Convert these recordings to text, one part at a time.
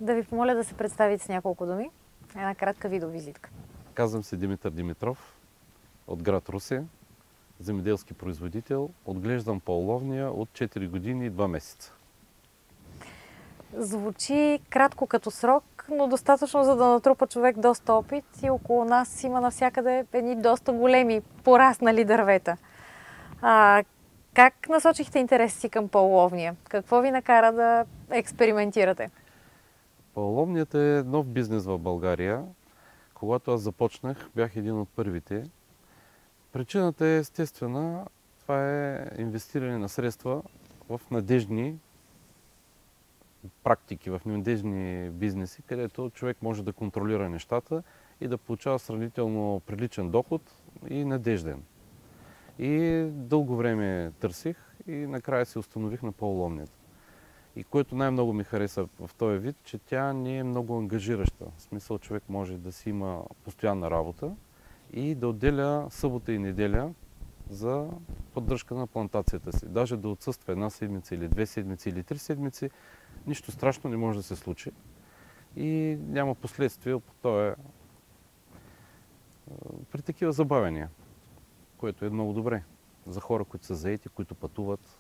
Да ви помоля да се представите с няколко думи. Една кратка видеовизитка. Казвам се Димитър Димитров от град Русе, земеделски производител. Отглеждам павловния от 4 години и 2 месеца. Звучи кратко като срок, но достатъчно за да натрупа човек доста опит и около нас има навсякъде едни доста големи пораснали дървета. Как насочихте интереса си към павловния? Какво ви накара да експериментирате? Павловният е нов бизнес в България. Когато аз започнах, бях един от първите. Причината е естествена. Това е инвестиране на средства в надежни практики, в надежни бизнеси, където човек може да контролира нещата и да получава сравнително приличен доход и надежден. И дълго време търсих и накрая се установих на павловнията. И което най-много ми хареса в този вид, че тя не е много ангажираща. В смисъл, човек може да си има постоянна работа и да отделя събота и неделя за поддръжка на плантацията си. Даже да отсъства една седмица или 2 седмици или 3 седмици, нищо страшно не може да се случи. И няма последствия при такива забавения, което е много добре за хора, които са заети, които пътуват.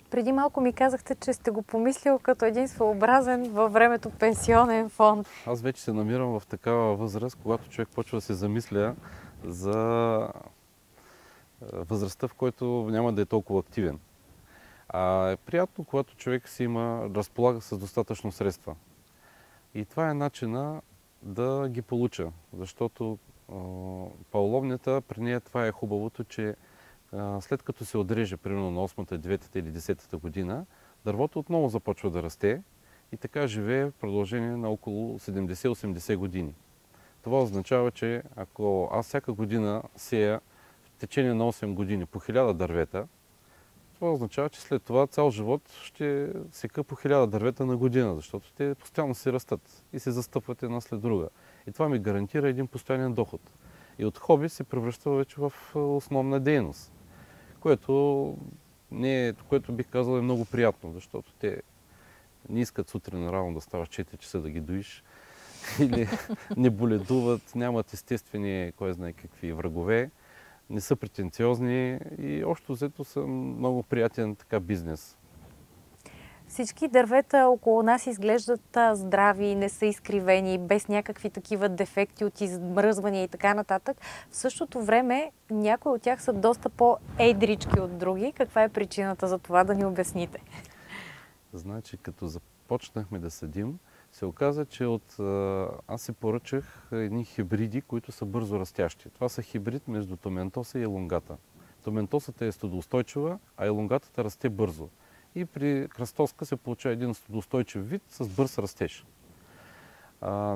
Преди малко ми казахте, че сте го помислил като един своеобразен във времето пенсионен фонд. Аз вече се намирам в такава възраст, когато човек почва да се замисля за възрастта, в който няма да е толкова активен. Е приятно, когато човек разполага с достатъчно средства. И това е начина да ги получа, защото павловнята, при нея това е хубавото, че след като се отреже, примерно на 8-та, 9-та или 10-та година, дървото отново започва да расте и така живее в продължение на около 70-80 години. Това означава, че ако аз всяка година сея в течение на 8 години по 1000 дървета, това означава, че след това цял живот ще сека по 1000 дървета на година, защото те постоянно се растат и се застъпват една след друга. И това ми гарантира един постоянен доход. И от хоби се превръща вече в основна дейност, което бих казал е много приятно, защото те не искат сутрин рано да ставаш 4 часа да ги доиш или не боледуват, нямат естествени, кой знае какви врагове, не са претенциозни и общо взето са много приятен бизнес. Всички дървета около нас изглеждат здрави, не са изкривени, без някакви такива дефекти от измръзвания и така нататък. В същото време някои от тях са доста по-едрички от други. Каква е причината за това, да ни обясните? Значи, като започнахме да съдим, се оказа, че аз си поръчах едни хибриди, които са бързо растящи. Това са хибрид между томентоса и елонгата. Томентосата е студоустойчива, а елонгатата расте бързо. И при кръстоска се получава един студоустойчив вид с бърз растеж.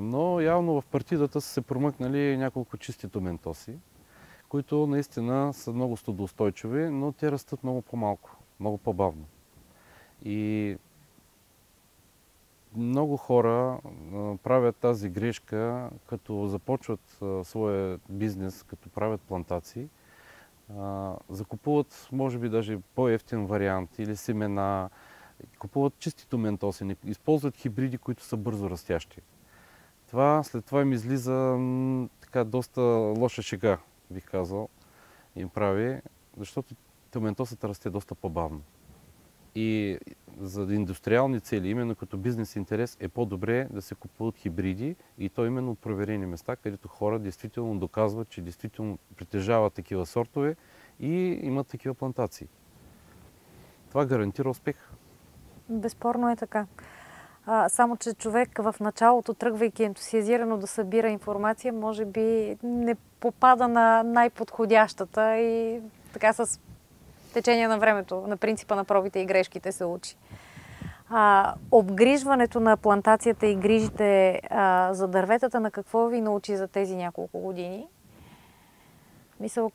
Но явно в партидата са се промъкнали няколко чисти томентоси, които наистина са много студоустойчиви, но те растат много по-малко, много по-бавно. И много хора правят тази грешка, като започват своя бизнес, като правят плантации. Закупуват, може би, даже по-евтин вариант или семена, купуват чисти томентоси, използват хибриди, които са бързо растящи. След това им излиза доста лоша шега, бих казал, им прави, защото томентосата расте доста по-бавно. И за индустриални цели, именно като бизнес интерес, е по-добре да се купуват хибриди и то именно от проверени места, където хора действително доказват, че действително притежават такива сортове и имат такива плантации. Това гарантира успех. Безспорно е така. Само че човек в началото, тръгвайки ентусиазирано да събира информация, може би не попада на най-подходящата и така с течение на времето, на принципа на пробите и грешките се учи. Обгрижването на плантацията и грижите за дърветата, на какво ви научи за тези няколко години? Мисля,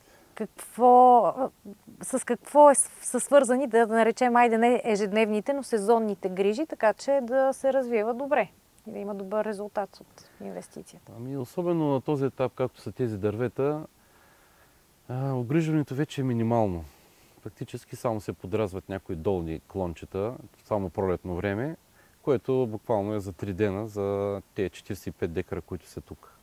с какво са свързани, да наречем, айде не ежедневните, но сезонните грижи, така че да се развива добре и да има добър резултат от инвестицията? Особено на този етап, както са тези дървета, обгрижването вече е минимално. Практически само се подразват някои долни клончета, само пролетно време, което буквално е за 3 дена за тези 45 декара, които са тук.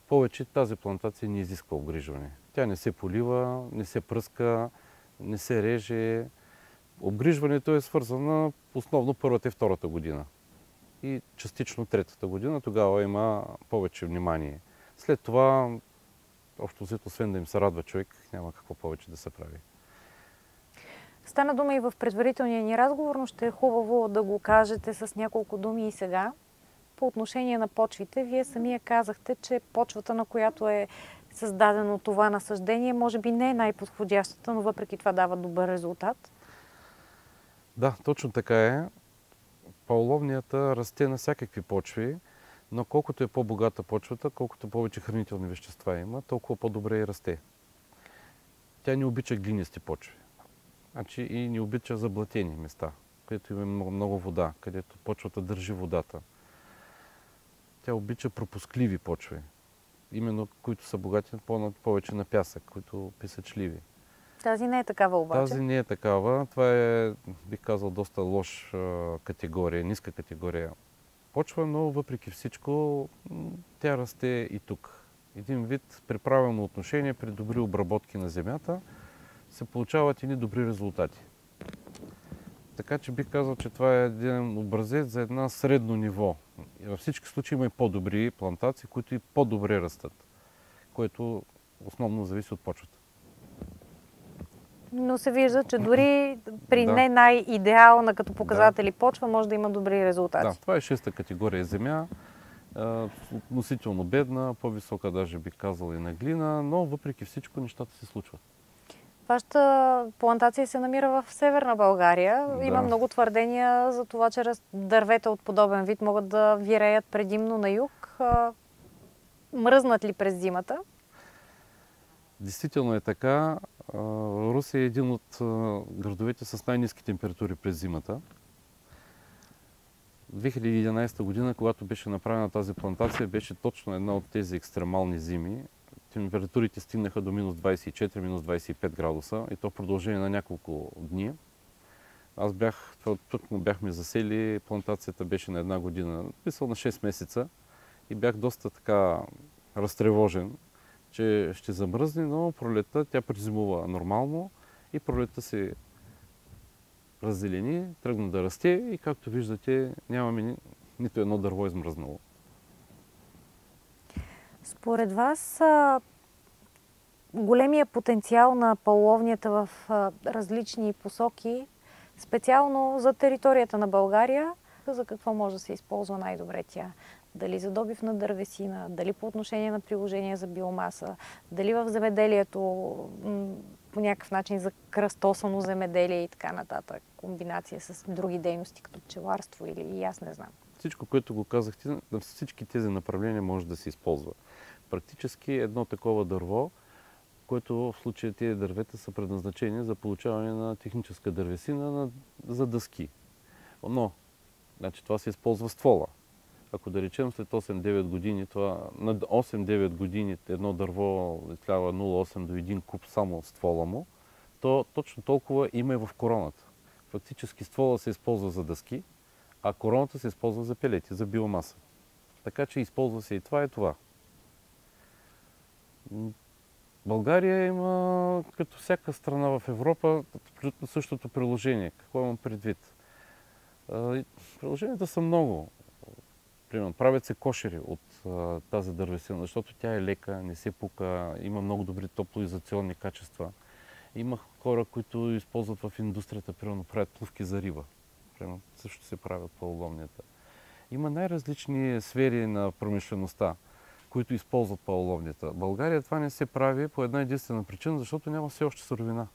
Повече тази плантация не изисква обгрижване. Тя не се полива, не се пръска, не се реже. Обгрижването е свързано основно първата и втората година. И частично третата година, тогава има повече внимание. След това, общо взето, освен да им се радва човек, няма какво повече да се прави. Стана дума и в предварителния ни разговор, но ще е хубаво да го кажете с няколко думи и сега. По отношение на почвите, вие самия казахте, че почвата, на която е създадено това насаждение, може би не е най-подходящата, но въпреки това дава добър резултат. Да, точно така е. Павловнията расте на всякакви почви, но колкото е по-богата почвата, колкото повече хранителни вещества има, толкова по-добре и расте. Тя не обича глинисти почви. Значи и не обича заблатени места, където има много вода, където почвата държи водата. Тя обича пропускливи почви, именно които са богати повече на пясък, които песъчливи. Тази не е такава обаче. Тази не е такава. Това е, бих казал, доста лош категория, ниска категория почва, но въпреки всичко тя расте и тук. Един вид при правилно отношение, при добри обработки на земята се получават едни добри резултати. Така че бих казал, че това е един образец за една средно ниво. И във всички случаи има и по-добри плантации, които и по-добре растат, което основно зависи от почвата. Но се вижда, че дори при не най-идеална като показатели почва може да има добри резултати. Да, това е шеста категория земя. Относително бедна, по-висока даже бих казал и на глина, но въпреки всичко нещата се случват. Вашата плантация се намира в Северна България. Да. Има много твърдения за това, че дървета от подобен вид могат да виреят предимно на юг. Мръзнат ли през зимата? Действително е така. Русе е един от градовете с най-ниски температури през зимата. 2011 година, когато беше направена тази плантация, беше точно една от тези екстремални зими. Температурите стигнаха до минус 24, минус 25 градуса и то в продължение на няколко дни. Аз бяхме засели, плантацията беше на една година, писал на 6 месеца и бях доста така разтревожен, че ще замръзне, но пролетта тя презимува нормално и пролетта се раззелени, тръгна да расте и както виждате нямаме нито едно дърво измръзнало. Според вас големия потенциал на павловнията в различни посоки, специално за територията на България, за какво може да се използва най-добре тя? Дали за добив на дървесина, дали по отношение на приложения за биомаса, дали в земеделието по някакъв начин за кръстосано земеделие и така нататък, комбинация с други дейности, като пчеларство или и аз не знам. Всичко, което го казахте, на всички тези направления може да се използва. Практически едно такова дърво, което в случая тези дървета са предназначени за получаване на техническа дървесина за дъски. Но, значи, това се използва ствола. Ако да речем след 8-9 години, на 8-9 години едно дърво излява 0,8 до 1 куб само от ствола му, то точно толкова има и в короната. Фактически ствола се използва за дъски, а короната се използва за пелети, за биомаса. Така че използва се и това, и това. България има, като всяка страна в Европа, абсолютно същото приложение. Какво имам предвид? Приложенията са много. Примерно, правят се кошери от тази дървесина, защото тя е лека, не се пука, има много добри топлоизолационни качества. Има хора, които използват в индустрията, примерно правят плувки за риба. Примерно, също се правят павловнията. Има най-различни сфери на промишлеността, които използват павловнията. В България това не се прави по една единствена причина, защото няма все още суровина.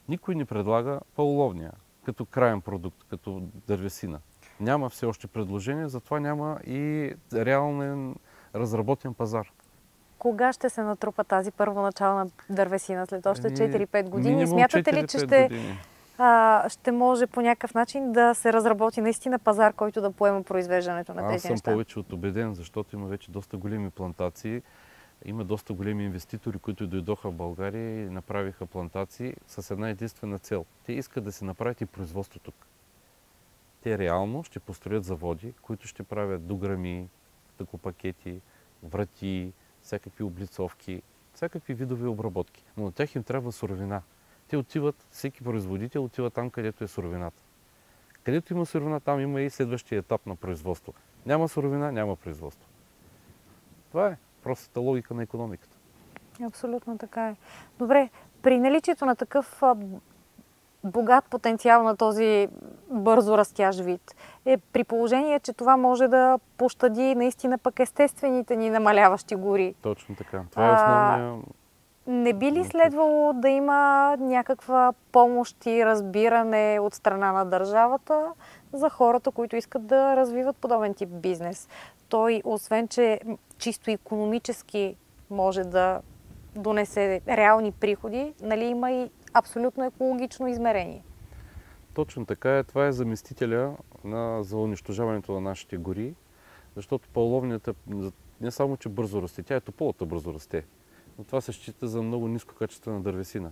Никой не предлага павловния като краен продукт, като дървесина. Няма все още предложение, затова няма и реален разработен пазар. Кога ще се натрупа тази първоначална дървесина? След още 4-5 години? Минимум Смятате ли, че ще може по някакъв начин да се разработи наистина пазар, който да поема произвеждането на тези неща? Аз съм повече от убеден, защото има вече доста големи плантации. Има доста големи инвеститори, които дойдоха в България и направиха плантации с една единствена цел. Те искат да се направят и производство тук. Те реално ще построят заводи, които ще правят дограми, тъкопакети, врати, всякакви облицовки, всякакви видове обработки. Но на тях им трябва суровина. Те отиват, всеки производител отива там, където е суровината. Където има суровина, там има и следващия етап на производство. Няма суровина, няма производство. Това е простата логика на икономиката. Абсолютно така е. Добре, при наличието на такъв богат потенциал на този бързо растящ вид, при положение, че това може да пощади наистина пък естествените ни намаляващи гори. Точно така. Това е основният... Не би ли следвало да има някаква помощ и разбиране от страна на държавата за хората, които искат да развиват подобен тип бизнес? Той, освен че чисто икономически може да донесе реални приходи, нали, има и абсолютно екологично измерение. Точно така е. Това е заместителя за унищожаването на нашите гори, защото павловнията не само, че бързо расте, тя е тополата бързо расте. Но това се счита за много ниско качествена дървесина.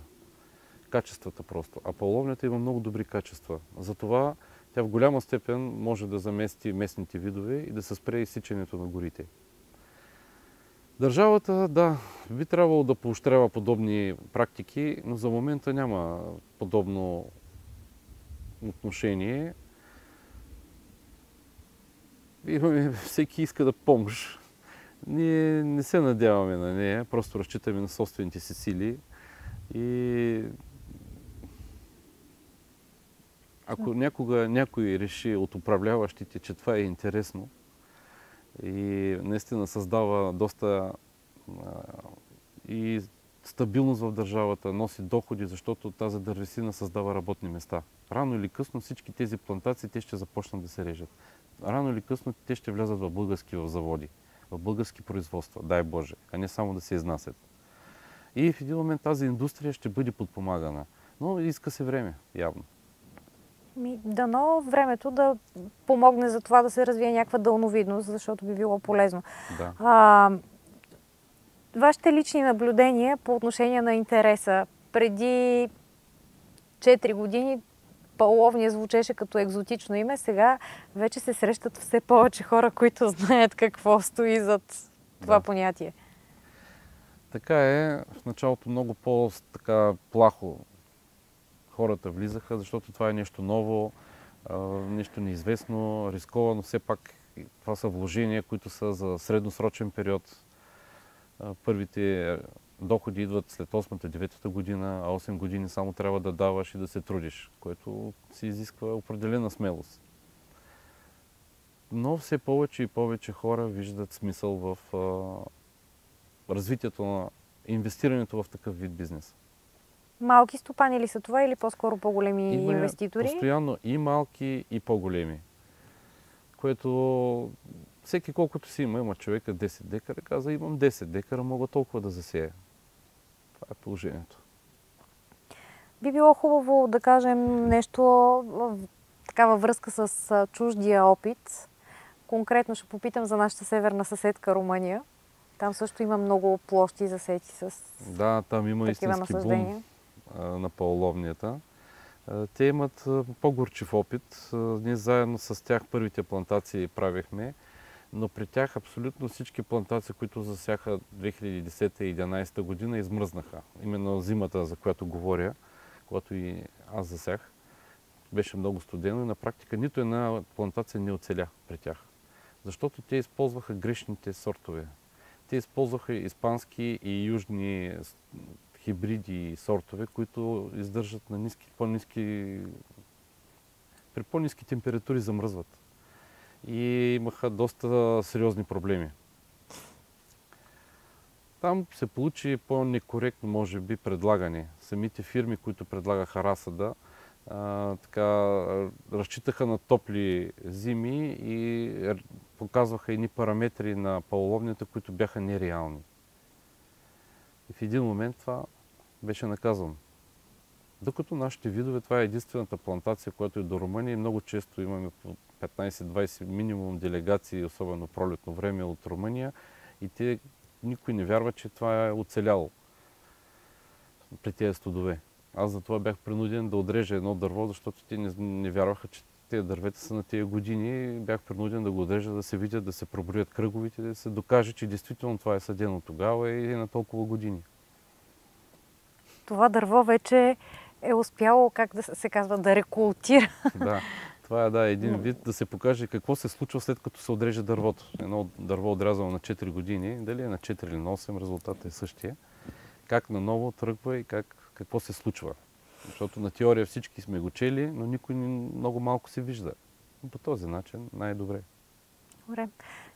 Качествата просто. А павловнята има много добри качества. Затова тя в голяма степен може да замести местните видове и да се спре изсичането на горите. Държавата, да, би трябвало да поощрява подобни практики, но за момента няма подобно отношение. Всеки иска да помощ. Ние не се надяваме на нея, просто разчитаме на собствените си сили. И ако някога някой реши от управляващите, че това е интересно и наистина създава доста и стабилност в държавата, носи доходи, защото тази дървесина създава работни места. Рано или късно всички тези плантации те ще започнат да се режат. Рано или късно те ще влязат в български заводи, в български производства, дай Боже, а не само да се изнасят. И в един момент тази индустрия ще бъде подпомагана. Но иска се време, явно. Дано времето да помогне за това да се развие някаква дълновидност, защото би било полезно. Да. Вашите лични наблюдения по отношение на интереса. Преди 4 години павловния звучеше като екзотично име, сега вече се срещат все повече хора, които знаят какво стои зад това понятие. Така е. В началото много по-плахо хората влизаха, защото това е нещо ново, нещо неизвестно, рисковано. Все пак това са вложения, които са за средносрочен период. Първите доходи идват след 8-та, 9-та година, а 8 години само трябва да даваш и да се трудиш, което си изисква определена смелост. Но все повече и повече хора виждат смисъл в развитието на инвестирането в такъв вид бизнес. Малки стопани ли са това или по-скоро по-големи инвеститори? Постоянно и малки, и по-големи. Което всеки колкото си има човека 10 декара, каза имам 10 декара, мога толкова да засея. Това е положението. Би било хубаво да кажем нещо във връзка с чуждия опит. Конкретно ще попитам за нашата северна съседка Румъния. Там също има много площи засети с там има истински бум на павловнията. Те имат по-горчив опит. Ние заедно с тях първите плантации правихме, но при тях абсолютно всички плантации, които засяха 2010-2011 година, измръзнаха. Именно зимата, за която говоря, когато и аз засях, беше много студено и на практика нито една плантация не оцеля при тях. Защото те използваха грешните сортове. Те използваха испански и южни хибриди и сортове, които издържат на при по-ниски температури замръзват. И имаха доста сериозни проблеми. Там се получи по-некоректно, може би, предлагане. Самите фирми, които предлагаха разсада, разчитаха на топли зими и показваха едни параметри на павловнията, които бяха нереални. И в един момент това беше наказано. Докато нашите видове, това е единствената плантация, която е до Румъния и много често имаме по 15-20 минимум делегации, особено пролетно време от Румъния и никой не вярва, че това е оцеляло при тези студове. Аз затова бях принуден да отрежа едно дърво, защото те не вярваха, че тези дървета са на тези години. Бях принуден да го отрежа, да се видят, да се проброят кръговите, да се докаже, че действително това е съдено тогава и е на толкова години. Това дърво вече е успяло, как да се казва, да рекултира. Да, това е един вид да се покаже какво се случва след като се отреже дървото. Едно дърво отрязано на 4 години, дали е на 4 или на 8, резултатът е същия. Как наново тръгва и какво се случва. Защото на теория всички сме го чели, но никой много малко се вижда. По този начин най-добре. Добре.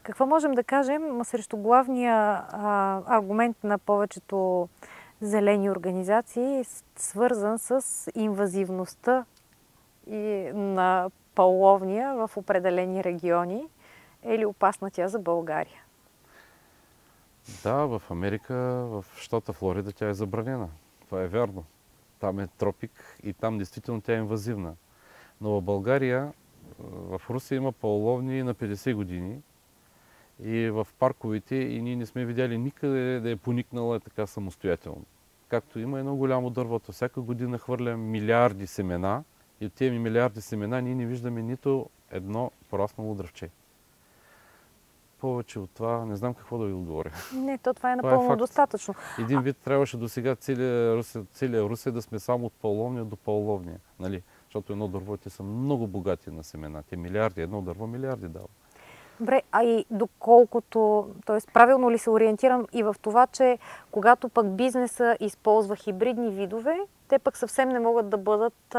Какво можем да кажем срещу главния аргумент на повечето зелени организации, свързан с инвазивността и на паловния в определени региони? Е ли опасна тя за България? Да, в Америка, в щата Флорида тя е забранена. Това е вярно. Там е тропик и там действително тя е инвазивна. Но в България, в Русия има палоловни на 50 години и в парковете и ние не сме видяли никъде да е поникнала така самостоятелно. Както има едно голямо дървото. Всяка година хвърля милиарди семена и от тези милиарди семена ние не виждаме нито едно пораснало дръвче. Повече от това не знам какво да ви отговоря. Не, това е напълно достатъчно. Един вид трябваше до сега целия Русия да сме само от паловния до паловния. Нали? Защото едно дърво, те са много богати на семена. Те милиарди, едно дърво милиарди дава. Добре, а и доколкото, т.е. правилно ли се ориентирам и в това, че когато пък бизнеса използва хибридни видове, те пък съвсем не могат да бъдат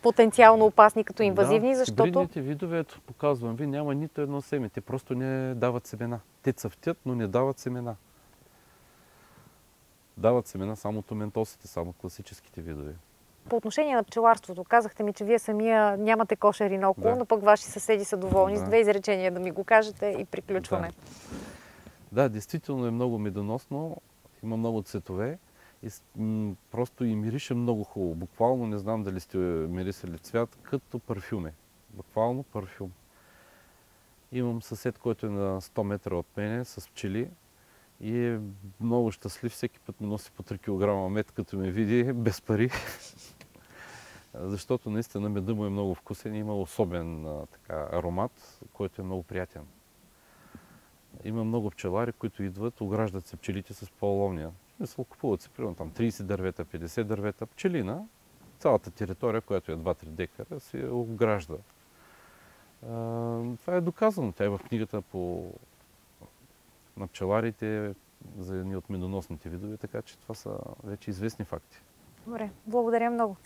потенциално опасни като инвазивни, защото... Хибридните видове, ето показвам ви, няма нито едно семе. Те просто не дават семена. Те цъфтят, но не дават семена. Дават семена само томентосите, само класическите видове. По отношение на пчеларството, казахте ми, че вие самия нямате кошери наоколо, но пък ваши съседи са доволни. С 2 изречения да ми го кажете и приключваме. Да, действително е много медоносно, има много цветове и просто и мирише много хубаво. Буквално, не знам дали сте мирисали цвят, като парфюм е. Буквално парфюм. Имам съсед, който е на 100 метра от мене с пчели и е много щастлив. Всеки път ми носи по 3 кг мед, като ме види, без пари. Защото наистина меда му е много вкусен и има особен аромат, който е много приятен. Има много пчелари, които идват, ограждат се пчелите с палоловния. Мисля, купуват се примерно там 30 дървета, 50 дървета. Пчелина, цялата територия, която е 2-3 декара, се огражда. Това е доказано. Тя е в книгата на пчеларите за едни от медоносните видове, така че това са вече известни факти. Добре, благодаря много.